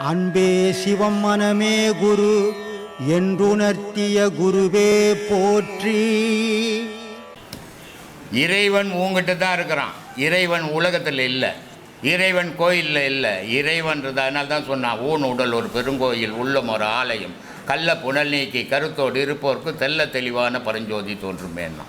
அன்பே சிவம் மனமே குரு என்றுணர்த்திய குருவே போற்றி. இறைவன் உங்ககிட்ட தான் இருக்கிறான். இறைவன் உலகத்தில் இல்லை, இறைவன் கோயிலில் இல்லை. இறைவன்றது அதனால தான் சொன்னான், ஊன் உடல் ஒரு பெருங்கோயில், உள்ளம் ஒரு ஆலயம், கள்ள புனல் நீக்கி கருத்தோடு இருப்போருக்கு தெல்ல தெளிவான பரஞ்சோதி தோன்றுமேன்னா.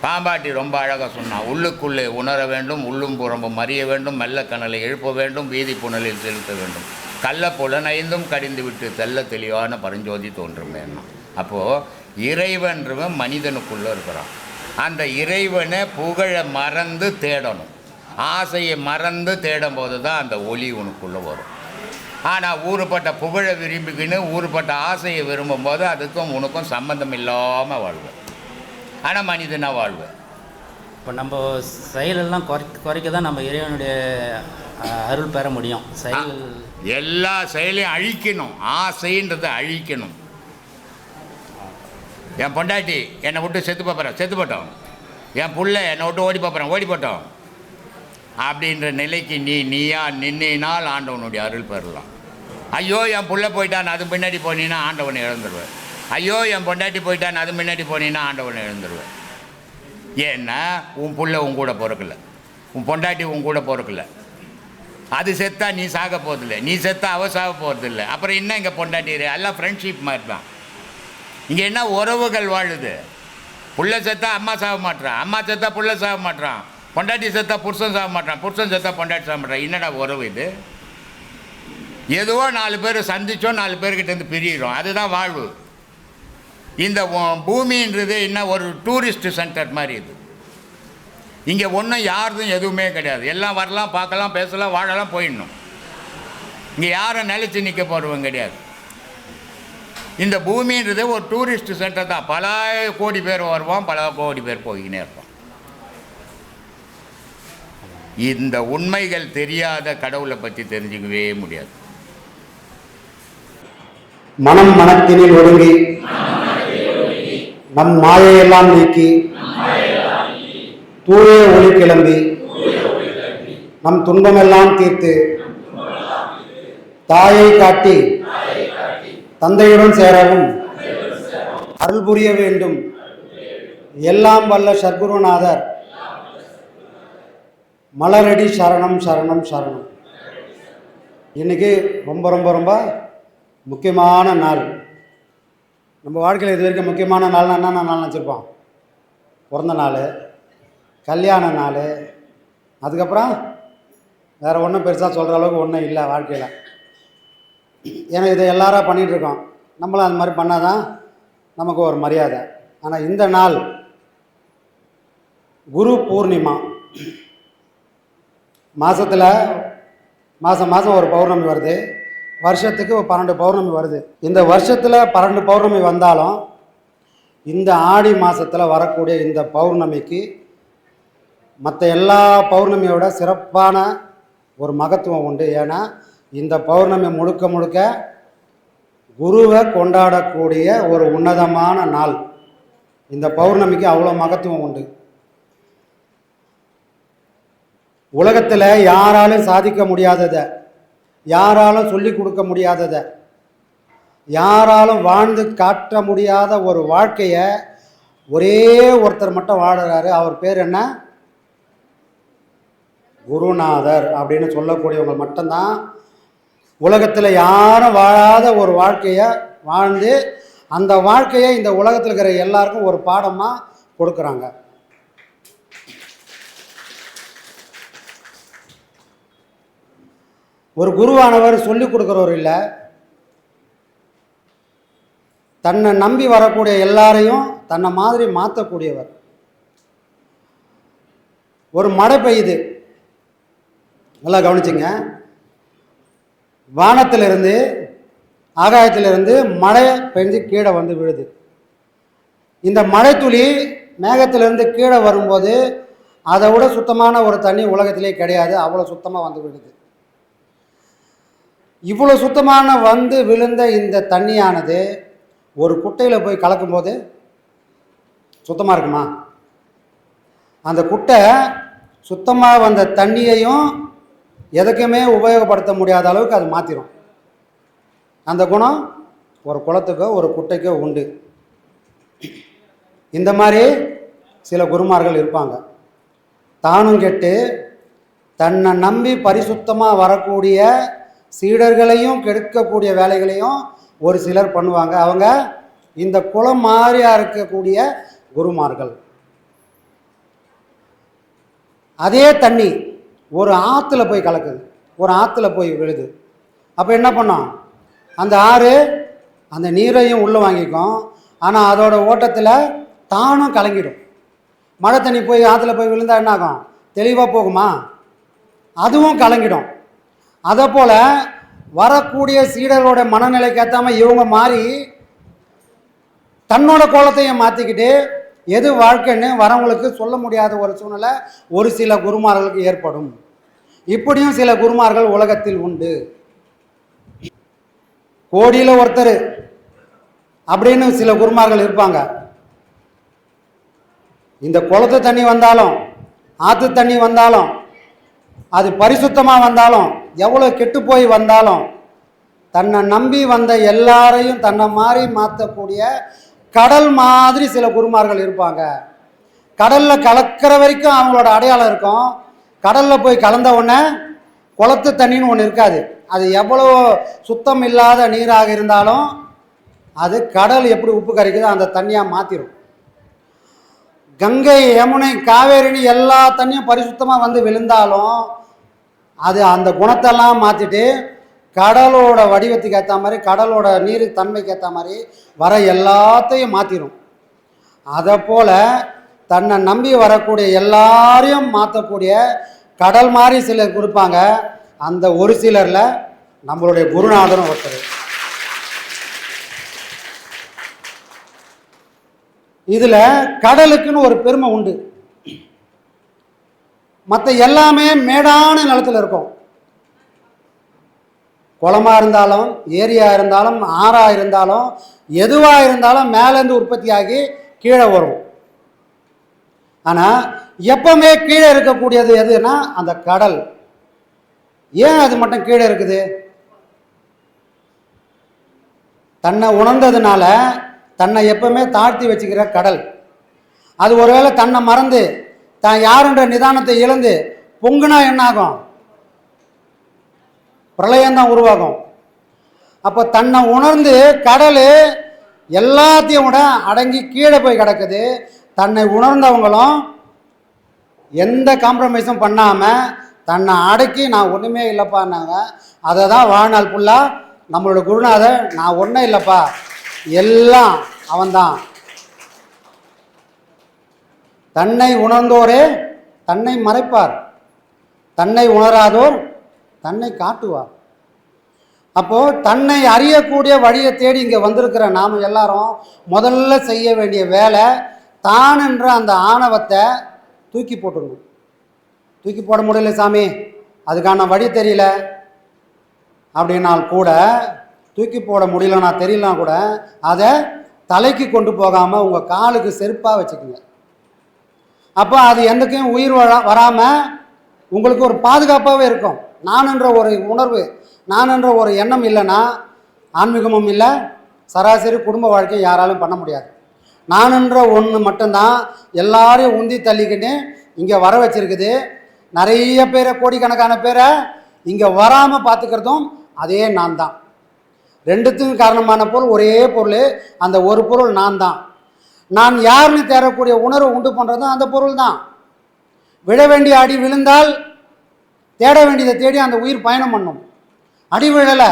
பாம்பாட்டி ரொம்ப அழகாக சொன்னான், உள்ளுக்குள்ளே உணர வேண்டும், உள்ளும் புறம்பும் அறிய வேண்டும், மெல்ல கனலை எழுப்ப வேண்டும், வீதி புனலில் செலுத்த வேண்டும், கள்ள புலனைந்தும் கடிந்து விட்டு தெல்ல தெளிவான பரஞ்சோதி தோன்றுமேன்னா. அப்போது இறைவன்றவன் மனிதனுக்குள்ளே இருக்கிறான். அந்த இறைவனை புகழ மறந்து தேடணும், ஆசையை மறந்து தேடும் போது தான் அந்த ஒளி உனக்குள்ளே வரும். ஆனால் ஊறுப்பட்ட புகழை விரும்பிக்கின்னு ஊறுப்பட்ட ஆசையை விரும்பும் போது அதுக்கும் உனக்கும் சம்பந்தம் இல்லாமல் வாழ்வேன். ஆனால் மனிதனாக வாழ்வேன். இப்போ நம்ம செயலெல்லாம் குறைக்க தான் நம்ம இறைவனுடைய அருள் பெற முடியும். செயல் எல்லா செயலையும் அழிக்கணும், ஆசைன்றதை அழிக்கணும். என் பொண்டாட்டி என்னை விட்டு செத்து போகிறேன், செத்து போட்டோம். என் புள்ள என்னை விட்டு ஓடி போகிறேன், ஓடி போட்டோம் அப்படின்ற நிலைக்கு நீயா நின்னால் ஆண்டவனுடைய அருள் பெறலாம். ஐயோ என் புள்ள போயிட்டான் அது பின்னாடி போனீங்கன்னா ஆண்டவனை இழந்துருவேன். ஐயோ என் பொண்டாட்டி போயிட்டான் அது முன்னாடி போனீங்கன்னா ஆண்டவனை இழந்துருவேன். ஏன்னா உன் புள்ள உன் கூட பிறக்கல, உன் பொண்டாட்டி உன் கூட பிறக்கல. அது செத்தா நீ சாக போகிறதில்ல, நீ செத்தா அவ சாக போகிறதில்ல. அப்புறம் என்ன இங்கே பொண்டாட்டி எல்லாம் ஃப்ரெண்ட்ஷிப் மாதிரி தான். இங்கே என்ன உறவுகள் வாழுது. புள்ள செத்தா அம்மா சாக மாட்டான், அம்மா செத்தா புள்ள சாக மாட்டான், பொண்டாட்டி செத்தா புருஷன் சாக மாட்டான், புருஷன் செத்தா பொண்டாட்டி சாக மாட்டான். என்னடா உறவு இது? எதுவோ 4 பேர் சந்தித்தோம், 4 பேர்கிட்டேருந்து பிரிகிறோம், அதுதான் வாழ்வு. இந்த பூமின்றது என்ன ஒரு டூரிஸ்ட் சென்டர் மாதிரி இது. இங்கே ஒன்றும் யாருதும் எதுவுமே கிடையாது. எல்லாம் வரலாம், பார்க்கலாம், பேசலாம், வாழலாம், போயிடணும். இங்கே யாரும் நிலைச்சி நிற்க போகிறவங்க கிடையாது. இந்த பூமின்றது ஒரு டூரிஸ்ட் சென்டர் தான். பல கோடி பேர் வருவான், பல கோடி பேர் போய்கினே இருப்பான். இந்த உண்மைகள் தெரியாத கடவுளை பற்றி தெரிஞ்சுக்கவே முடியாது. மனம் மனத்தினில் ஒடுங்கி நம் மாயையெல்லாம் நீக்கி தூய ஒளி கிளம்பி நம் துன்பமெல்லாம் தீர்த்து தாயை காட்டி தந்தையுடன் சேரவும் அருள் புரிய வேண்டும் எல்லாம் வல்ல சர்க்குருநாதர் மலரடி சரணம் சரணம் சரணம். இன்னைக்கு ரொம்ப ரொம்ப ரொம்ப முக்கியமான நாள். நம்ம வாழ்க்கையில் இது வரைக்கும் முக்கியமான நாள்னா என்னென்ன நாள் நினச்சிருப்போம்? பிறந்த நாள், கல்யாண நாள், அதுக்கப்புறம் வேறு ஒன்றும் பெருசாக சொல்கிற அளவுக்கு ஒன்றும் இல்லை வாழ்க்கையில். ஏன்னா இதை எல்லாரும் பண்ணிகிட்ருக்கோம், நம்மளும் அந்த மாதிரி பண்ணால் தான் நமக்கு ஒரு மரியாதை. ஆனால் இந்த நாள் குரு பூர்ணிமா. மாதத்தில் மாதம் ஒரு பௌர்ணமி வருது, வருஷத்துக்கு 12 பௌர்ணமி வருது. இந்த வருஷத்தில் 12 பௌர்ணமி வந்தாலும் இந்த ஆடி மாதத்தில் வரக்கூடிய இந்த பௌர்ணமிக்கு மற்ற எல்லா பௌர்ணமியோட சிறப்பான ஒரு மகத்துவம் உண்டு. ஏன்னா இந்த பௌர்ணமி முழுக்க முழுக்க குருவை கொண்டாடக்கூடிய ஒரு உன்னதமான நாள். இந்த பௌர்ணமிக்கு அவ்வளோ மகத்துவம் உண்டு. உலகத்தில் யாராலும் சாதிக்க முடியாததை, யாராலும் சொல்லி கொடுக்க முடியாததை, யாராலும் வாழ்ந்து காட்ட முடியாத ஒரு வாழ்க்கையை ஒரே ஒருத்தர் மட்டும் வாழறாரு. அவர் பேர் என்ன? குருநாதர் அப்படின்னு சொல்லக்கூடியவங்க மட்டும்தான் உலகத்தில் யாரும் வாழாத ஒரு வாழ்க்கையை வாழ்ந்து அந்த வாழ்க்கையை இந்த உலகத்தில் இருக்கிற எல்லாருக்கும் ஒரு பாடமாக கொடுக்குறாங்க. ஒரு குருவானவர் சொல்லிக் கொடுக்குறவர் இல்லை, தன்னை நம்பி வரக்கூடிய எல்லாரையும் தன்னை மாதிரி மாற்றக்கூடியவர். ஒரு மழை பெய்யுது, நல்லா கவனிச்சுங்க. வானத்திலிருந்து ஆகாயத்திலிருந்து மழை பெஞ்சு கீழே வந்து விழுது. இந்த மழை துளி மேகத்திலிருந்து கீழே வரும்போது அதை விட சுத்தமான ஒரு தண்ணி உலகத்திலே கிடையாது, அவ்வளோ சுத்தமாக வந்து விழுது. இவ்வளோ சுத்தமான வந்து விழுந்த இந்த தண்ணியானது ஒரு குட்டையில் போய் கலக்கும்போது சுத்தமாக இருக்குமா? அந்த குட்டை சுத்தமாக வந்த தண்ணியையும் எதுக்குமே உபயோகப்படுத்த முடியாத அளவுக்கு அது மாற்றிடும். அந்த குணம் ஒரு குளத்துக்கோ ஒரு குட்டைக்கோ உண்டு. இந்த மாதிரி சில குருமார்கள் இருப்பாங்க. தானும் கெட்டு தன்னை நம்பி பரிசுத்தமாக வரக்கூடிய சீடர்களையும் கெடுக்கக்கூடிய வேலைகளையும் ஒரு சிலர் பண்ணுவாங்க. அவங்க இந்த குளம் மாதிரியாக இருக்கக்கூடிய குருமார்கள். அதே தண்ணி ஒரு ஆற்றுல போய் கலக்குது, ஒரு ஆற்றுல போய் விழுது. அப்போ என்ன பண்ணோம்? அந்த ஆறு அந்த நீரையும் உள்ளே வாங்கிக்கும், ஆனால் அதோட ஓட்டத்தில் தானும் கலங்கிடும். மழை தண்ணி போய் ஆற்றுல போய் விழுந்தால் என்ன ஆகும்? தெளிவாக போகுமா? அதுவும் கலங்கிடும். அதை போல் வரக்கூடிய சீடர்களோட மனநிலைக்கு ஏற்றாமல் இவங்க மாறி தன்னோட கோலத்தையும் மாற்றிக்கிட்டு எது வாழ்க்கைன்னு வரவங்களுக்கு சொல்ல முடியாத ஒரு சூழ்நிலை ஒரு சில குருமார்களுக்கு ஏற்படும். இப்படியும் சில குருமார்கள் உலகத்தில் உண்டு. கோடியில் ஒருத்தர் அப்படின்னு சில குருமார்கள் இருப்பாங்க. இந்த குளத்து தண்ணி வந்தாலும் ஆற்று தண்ணி வந்தாலும் அது பரிசுத்தமாக வந்தாலும் எவ்வளோ கெட்டு போய் வந்தாலும் தன்னை நம்பி வந்த எல்லாரையும் தன்னை மாதிரி மாற்றக்கூடிய கடல் மாதிரி சில குருமார்கள் இருப்பாங்க. கடலில் கலக்கிற வரைக்கும் அவங்களோட அடையாளம் இருக்கும். கடலில் போய் கலந்த உடனே குளத்து தண்ணின்னு ஒன்று இருக்காது. அது எவ்வளோ சுத்தம் இல்லாத நீராக இருந்தாலும் அது கடல் எப்படி உப்பு கரைக்குதோ அந்த தண்ணியாக மாற்றிடும். கங்கை, யமுனை, காவேரின்னு எல்லா தண்ணியும் பரிசுத்தமாக வந்து விழுந்தாலும் அது அந்த குணத்தெல்லாம் மாற்றிட்டு கடலோட வடிவத்துக்கு ஏற்ற மாதிரி, கடலோட நீர் தன்மைக்கு ஏற்ற மாதிரி வர எல்லாத்தையும் மாற்றிடும். அதை போல் தன்னை நம்பி வரக்கூடிய எல்லாரையும் மாற்றக்கூடிய கடல் மாதிரி சிலர் கொடுப்பாங்க. அந்த ஒரு சிலரில் நம்மளுடைய குருநாதனும் ஒருத்தர். இதில் கடலுக்குன்னு ஒரு பெருமை உண்டு. மற்ற எல்லாமே மேடான நிலத்தில் இருக்கும். குளமாக இருந்தாலும் ஏரியாக இருந்தாலும் ஆறாக இருந்தாலும் எதுவாக இருந்தாலும் மேலேருந்து உற்பத்தியாகி கீழே வரும். ஆனால் எப்பவுமே கீழே இருக்கக்கூடியது எதுனா அந்த கடல். ஏன் அது மட்டும் கீழே இருக்குது? தன்னை உணர்ந்ததுனால தன்னை எப்பவுமே தாழ்த்தி வச்சுக்கிற கடல். அது ஒருவேளை தன்னை மறந்து தான் யாருன்ற நிதானத்தை இழந்து பொங்குனா என்ன ஆகும்? பிரளயம்தான் உருவாகும். அப்போ தன்னை உணர்ந்து கடல் எல்லாத்தையும் விட அடங்கி கீழே போய் கிடக்குது. தன்னை உணர்ந்தவங்களும் எந்த காம்ப்ரமைஸும் பண்ணாமல் தன்னை அடக்கி நான் ஒன்றுமே இல்லைப்பான்னாங்க. அதை தான் வாழ்நாள் ஃபுல்லாக நம்மளோட குருநாதர் நான் ஒன்றும் இல்லைப்பா எல்லாம் அவன்தான். தன்னை உணர்ந்தோரே தன்னை மறைப்பார், தன்னை உணராதோர் தன்னை காட்டுவார். அப்போது தன்னை அறியக்கூடிய வழியை தேடி இங்கே வந்திருக்கிற நாம் எல்லாரும் முதல்ல செய்ய வேண்டிய வேலை தான் என்ற அந்த ஆணவத்தை தூக்கி போட்டுடணும். தூக்கி போட முடியல சாமி, அதுக்கான வழி தெரியல அப்படின்னால் கூட, தூக்கி போட முடியலன்னா தெரியலனா கூட அதை தலைக்கு கொண்டு போகாமல் உங்கள் காலுக்கு செருப்பாக வச்சுக்கோங்க. அப்போ அது எந்தக்கும் உயிர் வராமல் உங்களுக்கு ஒரு பாதுகாப்பாகவே இருக்கும். நான் என்ற ஒரு உணர்வு, நான் என்ற ஒரு எண்ணம் இல்லைன்னா ஆன்மீகமும் இல்லை, சராசரி குடும்ப வாழ்க்கை யாராலும் பண்ண முடியாது. நான் என்ற ஒன்று மட்டும்தான் எல்லாரையும் உந்தி தள்ளிக்கின்னு இங்கே வர வச்சிருக்குது. நிறைய பேரை, கோடிக்கணக்கான பேரை இங்கே வராமல் பார்த்துக்கிறதும் அதே நான் தான். ரெண்டுத்துக்கும் காரணமான பொருள் ஒரே பொருள், அந்த ஒரு பொருள் நான் தான். நான் யாருன்னு தேடக்கூடிய உணர்வு உண்டு பண்ணுறதும் அந்த பொருள் தான். விழ வேண்டிய அடி விழுந்தால் தேட வேண்டியதை தேடி அந்த உயிர் பயணம் பண்ணும். அடி விழலை,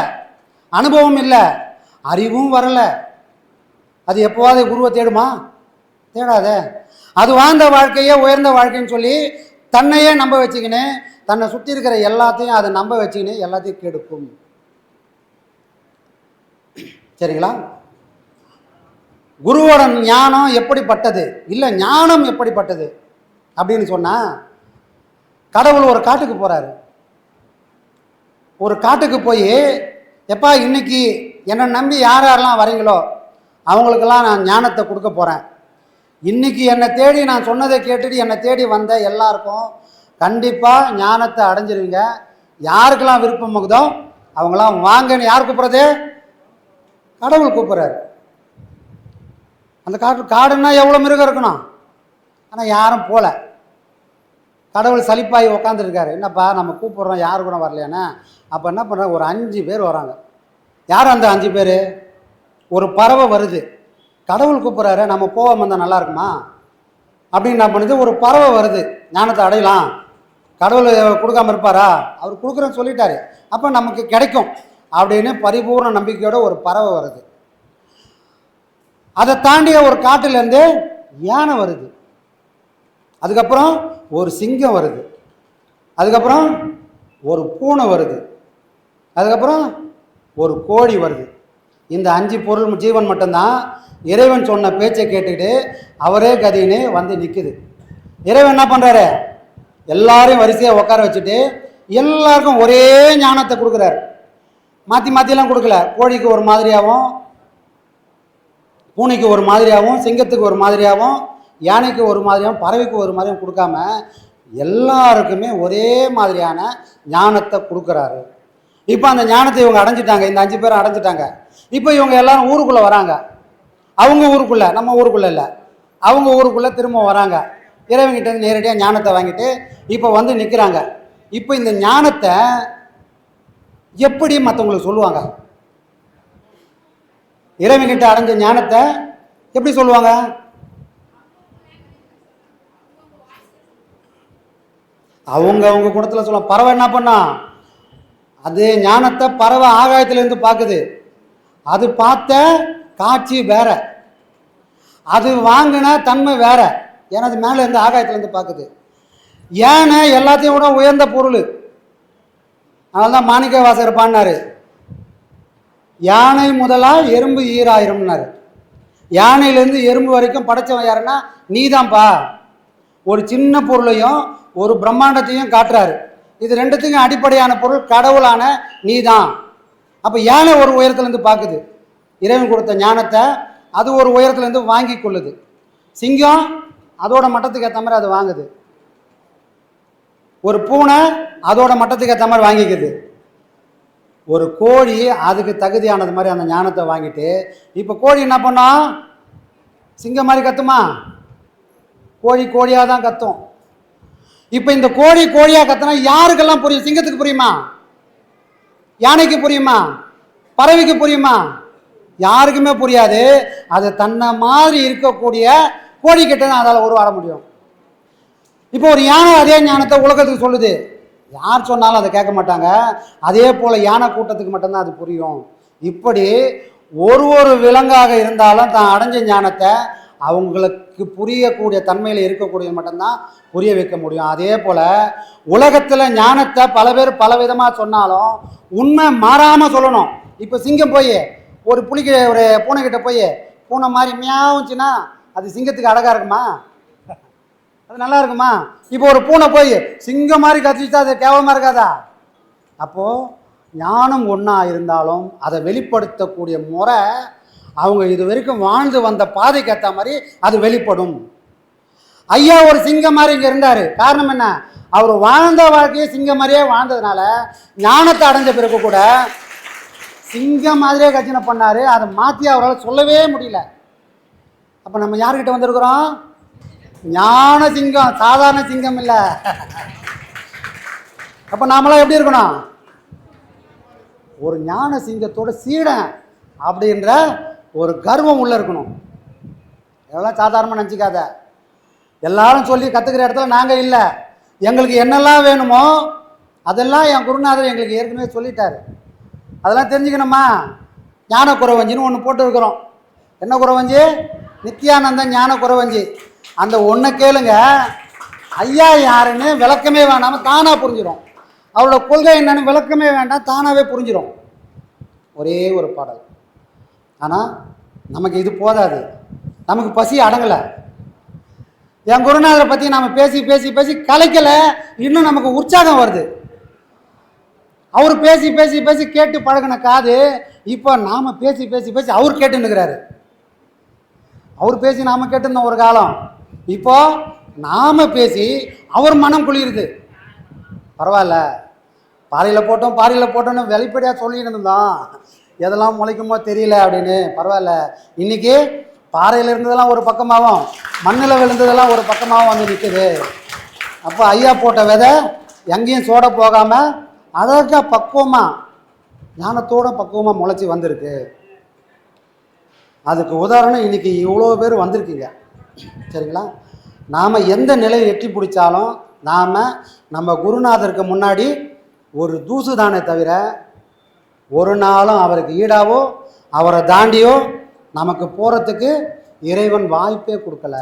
அனுபவம் இல்லை, அறிவும் வரலை, அது எப்போவாது குருவை தேடுமா? தேடாத. அது வாழ்ந்த வாழ்க்கையே உயர்ந்த வாழ்க்கைன்னு சொல்லி தன்னையே நம்ப வச்சுக்கின்னு தன்னை சுற்றி இருக்கிற எல்லாத்தையும் அதை நம்ப வச்சுக்கின்னு எல்லாத்தையும் கெடுக்கும். சரிங்களா? குருவோட ஞானம் எப்படிப்பட்டது, இல்லை ஞானம் எப்படிப்பட்டது அப்படின்னு சொன்னால், கடவுள் ஒரு காட்டுக்கு போகிறாரு. ஒரு காட்டுக்கு போய், எப்பா இன்னைக்கு என்னை நம்பி யார் யாரெல்லாம் வரீங்களோ அவங்களுக்கெல்லாம் நான் ஞானத்தை கொடுக்க போகிறேன். இன்றைக்கி என்னை தேடி நான் சொன்னதை கேட்டுட்டு என்னை தேடி வந்த எல்லாருக்கும் கண்டிப்பாக ஞானத்தை அடைஞ்சிருவீங்க. யாருக்கெல்லாம் விருப்பம் இருக்குதோ அவங்களாம் வாங்கன்னு யார் கூப்பிட்றது? கடவுள் கூப்பிட்றாரு. அந்த காடுன்னா எவ்வளோ மிருகம் இருக்கணும், ஆனால் யாரும் போகல. கடவுள் சலிப்பாகி உக்காந்துருக்காரு. என்னப்பா நம்ம கூப்பிட்றோம், யாரு கூட வரலையானே. அப்போ என்ன பண்ணுறாங்க, ஒரு 5 பேர் வராங்க. யார் அந்த 5 பேர்? ஒரு பறவை வருது. கடவுள் கூப்பிட்றாரு, நம்ம போகாமல் இருந்தால் நல்லா இருக்குமா அப்படின்னு என்ன பண்ணுது, ஒரு பறவை வருது. ஞானத்தை அடையலாம், கடவுள் கொடுக்காம இருப்பாரா, அவர் கொடுக்குறேன்னு சொல்லிட்டாரு, அப்போ நமக்கு கிடைக்கும் அப்படின்னு பரிபூர்ண நம்பிக்கையோட ஒரு பறவை வருது. அதை தாண்டிய ஒரு காட்டிலேருந்து யானை வருது. அதுக்கப்புறம் ஒரு சிங்கம் வருது. அதுக்கப்புறம் ஒரு பூனை வருது. அதுக்கப்புறம் ஒரு கோழி வருது. இந்த 5 பொருள் ஜீவன் மட்டும்தான் இறைவன் சொன்ன பேச்சை கேட்டுக்கிட்டு அவரே கதின்னு வந்து நிற்குது. இறைவன் என்ன பண்ணுறாரு, எல்லாரையும் வரிசையாக உட்கார வச்சுட்டு எல்லாருக்கும் ஒரே ஞானத்தை கொடுக்குறாரு. மாற்றி மாற்றிலாம் கொடுக்கல. கோழிக்கு ஒரு மாதிரியாகவும், பூனைக்கு ஒரு மாதிரியாகவும், சிங்கத்துக்கு ஒரு மாதிரியாகவும், யானைக்கு ஒரு மாதிரியாகவும், பறவைக்கு ஒரு மாதிரியாகவும் கொடுக்காம எல்லாருக்குமே ஒரே மாதிரியான ஞானத்தை கொடுக்குறாரு. இப்போ அந்த ஞானத்தை இவங்க அடைஞ்சிட்டாங்க. இந்த 5 பேரும் அடைஞ்சிட்டாங்க. இப்போ இவங்க எல்லாரும் ஊருக்குள்ளே வராங்க. அவங்க ஊருக்குள்ளே, நம்ம ஊருக்குள்ளே இல்லை, அவங்க ஊருக்குள்ளே திரும்ப வராங்க. இறைவன்கிட்ட நேரடியாக ஞானத்தை வாங்கிட்டு இப்போ வந்து நிற்கிறாங்க. இப்போ இந்த ஞானத்தை எப்படி மற்றவங்களுக்கு சொல்லுவாங்க? இறைவன்கிட்ட அடைஞ்ச ஞானத்தை எப்படி சொல்லுவாங்க? அவங்க குணத்தில் சொல்லுவாங்க. பறவை என்ன பண்ணா, அது ஞானத்தை பறவை ஆகாயத்திலேருந்து பார்க்குது. அது பார்த்த காட்சி வேற, அது வாங்கின தன்மை வேற. ஏன்னா அது மேலே இருந்து ஆகாயத்திலேருந்து பார்க்குது. யானை எல்லாத்தையும் விட உயர்ந்த பொருள். அதனால தான் மாணிக்க வாசகர் பாடினாரு, யானை முதலா எறும்பு ஈராயிரம்னாரு. யானையிலேருந்து எறும்பு வரைக்கும் படைச்சவன் யாருன்னா நீதான்ப்பா. ஒரு சின்ன பொருளையும் ஒரு பிரம்மாண்டத்தையும் காட்டுறாரு. இது ரெண்டுத்துக்கும் அடிப்படையான பொருள் கடவுளான நீதான். அப்போ யானை ஒரு உயரத்துலேருந்து பார்க்குது, இறைவன் கொடுத்த ஞானத்தை அது ஒரு உயரத்துலேருந்து வாங்கி கொள்ளுது. சிங்கம் அதோட மட்டத்துக்கு ஏற்ற மாதிரி அது வாங்குது. ஒரு பூனை அதோட மட்டத்துக்கு ஏற்ற மாதிரி வாங்கிக்குது. ஒரு கோழி அதுக்கு தகுதியானது மாதிரி அந்த ஞானத்தை வாங்கிட்டு, இப்போ கோழி என்ன பண்ணோம், சிங்கம் மாதிரி கத்துமா? கோழி கோழியாக தான் கத்தும். இப்போ இந்த கோழி கோழியாக கத்துனா யாருக்கெல்லாம் புரியும்? சிங்கத்துக்கு புரியுமா? யானைக்கு புரியுமா? பறவைக்கு புரியுமா? யாருக்குமே புரியாது. அது தன்னை மாதிரி இருக்கக்கூடிய கோழி கிட்ட தான் அதால் உருவாட முடியும். இப்போ ஒரு யானை அதே ஞானத்தை உலகத்துக்கு சொல்லுது. யார் சொன்னாலும் அதை கேட்க மாட்டாங்க. அதே போல் யானை கூட்டத்துக்கு மட்டும்தான் அது புரியும். இப்படி ஒரு விலங்காக இருந்தாலும் தான் அடைஞ்ச ஞானத்தை அவங்களுக்கு புரியக்கூடிய தன்மையில் இருக்கக்கூடியது மட்டும்தான் புரிய வைக்க முடியும். அதே போல் உலகத்தில் ஞானத்தை பல பேர் பல விதமாக சொன்னாலும் உண்மை மாறாமல் சொல்லணும். இப்போ சிங்கம் போய் ஒரு பூனைக்கிட்ட போய் பூனை மாதிரி மியாவுச்சுன்னா அது சிங்கத்துக்கு அழகாக இருக்குமா? அது நல்லா இருக்குமா? இப்போ ஒரு பூனை போய் சிங்கம் மாதிரி கத்திச்சா அது கேவலமாக இருக்காதா? அப்போது ஞானம் ஒன்றா இருந்தாலும் அதை வெளிப்படுத்தக்கூடிய முறை அவங்க இது வரைக்கும் வாழ்ந்து வந்த பாதைக்கு ஏற்ற மாதிரி அது வெளிப்படும். ஐயா ஒரு சிங்கம் மாதிரி இங்கே இருந்தார். காரணம் என்ன? அவர் வாழ்ந்த வாழ்க்கையை சிங்கம் மாதிரியே வாழ்ந்ததுனால ஞானத்தை அடைஞ்ச பிறகு கூட சிங்கம் மாதிரியே கட்சினை பண்ணார். அதை மாற்றி அவரால் சொல்லவே முடியல. அப்போ நம்ம யார்கிட்ட வந்திருக்கிறோம்? ஞான சிங்கம், சாதாரண சிங்கம் இல்லை. அப்போ நாமெல்லாம் எப்படி இருக்கணும்? ஒரு ஞான சிங்கத்தோட சீடன் அப்படின்ற ஒரு கர்வம் உள்ள இருக்கணும். எல்லாம் சாதாரணமாக நினச்சிக்காத. எல்லாரும் சொல்லி கற்றுக்கிற இடத்துல நாங்கள் இல்லை. எங்களுக்கு என்னெல்லாம் வேணுமோ அதெல்லாம் என் குருநாதர் எங்களுக்கு ஏற்கனவே சொல்லிட்டாரு. அதெல்லாம் தெரிஞ்சுக்கணுமா? ஞான குறவஞ்சின்னு ஒன்று போட்டு இருக்கிறோம். என்ன குறவஞ்சி? நித்யானந்தன் ஞான குறவஞ்சி. அந்த ஒன்றை கேளுங்க. ஐயா யாருன்னு விளக்கமே வேண்டாமல் தானாக புரிஞ்சிடும். அவரோட கொள்கை என்னன்னு விளக்கமே வேண்டாம், தானாகவே புரிஞ்சிடும். ஒரே ஒரு பாடல். ஆனால் நமக்கு இது போதாது. நமக்கு பசி அடங்கலை. என் குருநாதரை பற்றி நாம் பேசி பேசி பேசி கலைக்கலை. இன்னும் நமக்கு உற்சாகம் வருது. அவர் பேசி பேசி பேசி கேட்டு பழகின காது இப்போ நாம் பேசி பேசி பேசி அவர் கேட்டுன்னு இருக்கிறாரு. அவர் பேசி நாம் கேட்டுருந்தோம் ஒரு காலம். இப்போ நாம் பேசி அவர் மனம் குளிருது. பரவாயில்ல, பாறையில் போட்டோம்னு வெளிப்படையாக சொல்லிட்டு இருந்தோம். எதெல்லாம் முளைக்குமோ தெரியல அப்படின்னு. பரவாயில்ல, இன்றைக்கி பாறையில் இருந்ததெல்லாம் ஒரு பக்கமாகவும் மண்ணில் விழுந்ததெல்லாம் ஒரு பக்கமாகவும் வந்து நிற்குது. அப்போ ஐயா போட்ட விதை எங்கேயும் சோட போகாமல் அழகாக பக்குவமாக ஞானத்தோட பக்குவமாக முளைச்சி வந்திருக்கு. அதுக்கு உதாரணம் இன்றைக்கி இவ்வளோ பேர் வந்திருக்கீங்க. சரிங்களா? நாம் எந்த நிலையை எட்டி பிடிச்சாலும் நாம் நம்ம குருநாதருக்கு முன்னாடி ஒரு தூசு தானே தவிர ஒரு நாளும் அவருக்கு ஈடாவோ அவரை தாண்டியோ நமக்கு போகிறதுக்கு இறைவன் வாய்ப்பே கொடுக்கல.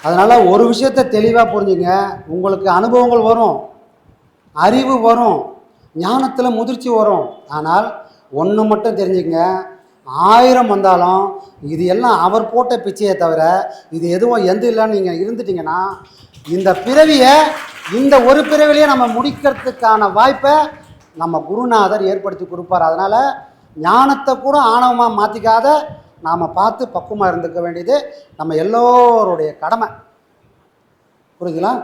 அதனால் ஒரு விஷயத்தை தெளிவாக புரிஞ்சுங்க. உங்களுக்கு அனுபவங்கள் வரும், அறிவு வரும், ஞானத்தில் முதிர்ச்சி வரும். ஆனால் ஒன்று மட்டும் தெரிஞ்சுங்க, 1000 வந்தாலும் இது எல்லாம் அவர் போட்ட பிச்சையை தவிர இது எதுவும் எந்த இல்லைன்னு நீங்கள் இருந்துட்டிங்கன்னா இந்த பிறவியை இந்த ஒரு பிறவிலேயே நம்ம முடிக்கிறதுக்கான வாய்ப்பை நம்ம குருநாதர் ஏற்படுத்தி கொடுப்பார். அதனால் ஞானத்தை கூட ஆணவமாக மாற்றிக்காத நாம் பார்த்து பக்குவமாக இருந்துக்க வேண்டியது நம்ம எல்லோருடைய கடமை. புரியுதுங்களா?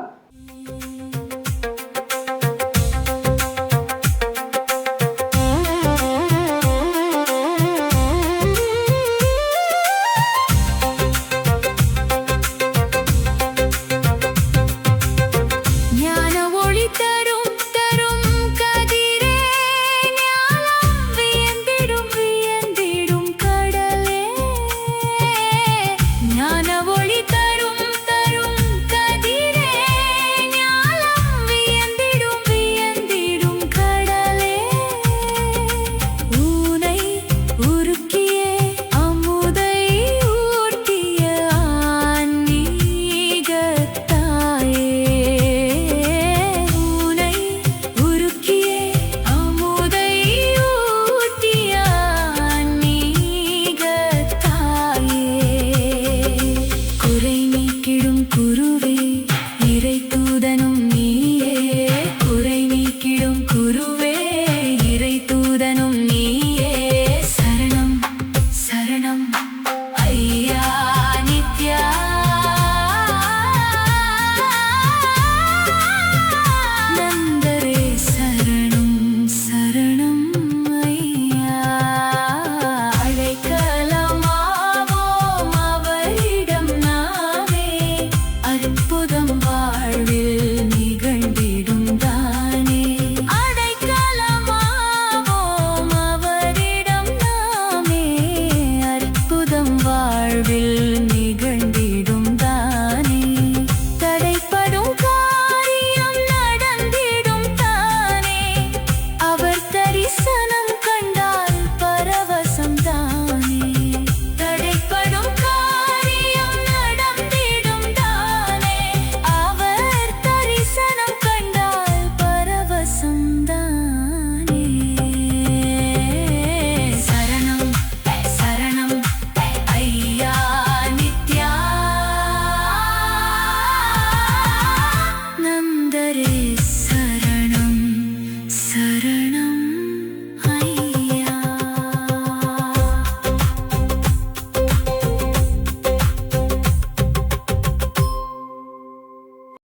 அற்புதம் வாழ்வில் நிகழ்ந்திட